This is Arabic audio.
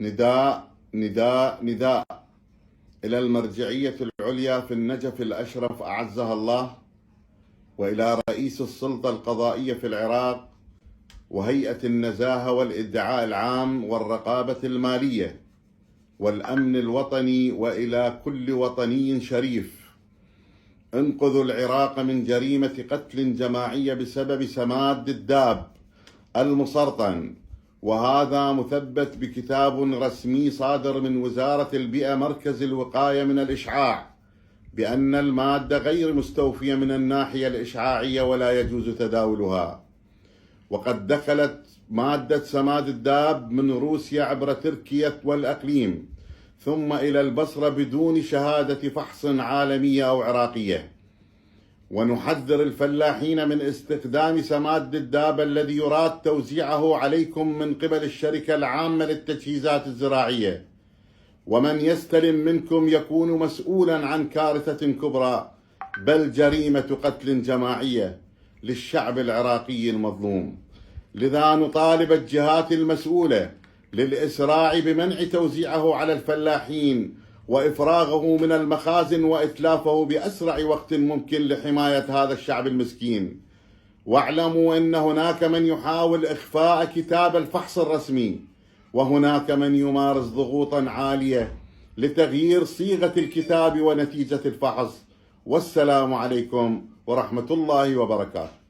نداء نداء نداء إلى المرجعية العليا في النجف الأشرف أعزها الله، وإلى رئيس السلطة القضائية في العراق، وهيئة النزاهة والإدعاء العام والرقابة المالية والأمن الوطني، وإلى كل وطني شريف: انقذوا العراق من جريمة قتل جماعية بسبب سماد الداب المسرطن. وهذا مثبت بكتاب رسمي صادر من وزارة البيئة مركز الوقاية من الإشعاع بأن المادة غير مستوفية من الناحية الإشعاعية ولا يجوز تداولها. وقد دخلت مادة سماد الداب من روسيا عبر تركيا والأقليم ثم إلى البصرة بدون شهادة فحص عالمية أو عراقية. ونحذر الفلاحين من استخدام سماد الداب الذي يراد توزيعه عليكم من قبل الشركة العامة للتجهيزات الزراعية، ومن يستلم منكم يكون مسؤولا عن كارثة كبرى، بل جريمة قتل جماعية للشعب العراقي المظلوم. لذا نطالب الجهات المسؤولة للإسراع بمنع توزيعه على الفلاحين وإفراغه من المخازن وإتلافه بأسرع وقت ممكن لحماية هذا الشعب المسكين. واعلموا أن هناك من يحاول إخفاء كتاب الفحص الرسمي، وهناك من يمارس ضغوطا عالية لتغيير صيغة الكتاب ونتيجة الفحص. والسلام عليكم ورحمة الله وبركاته.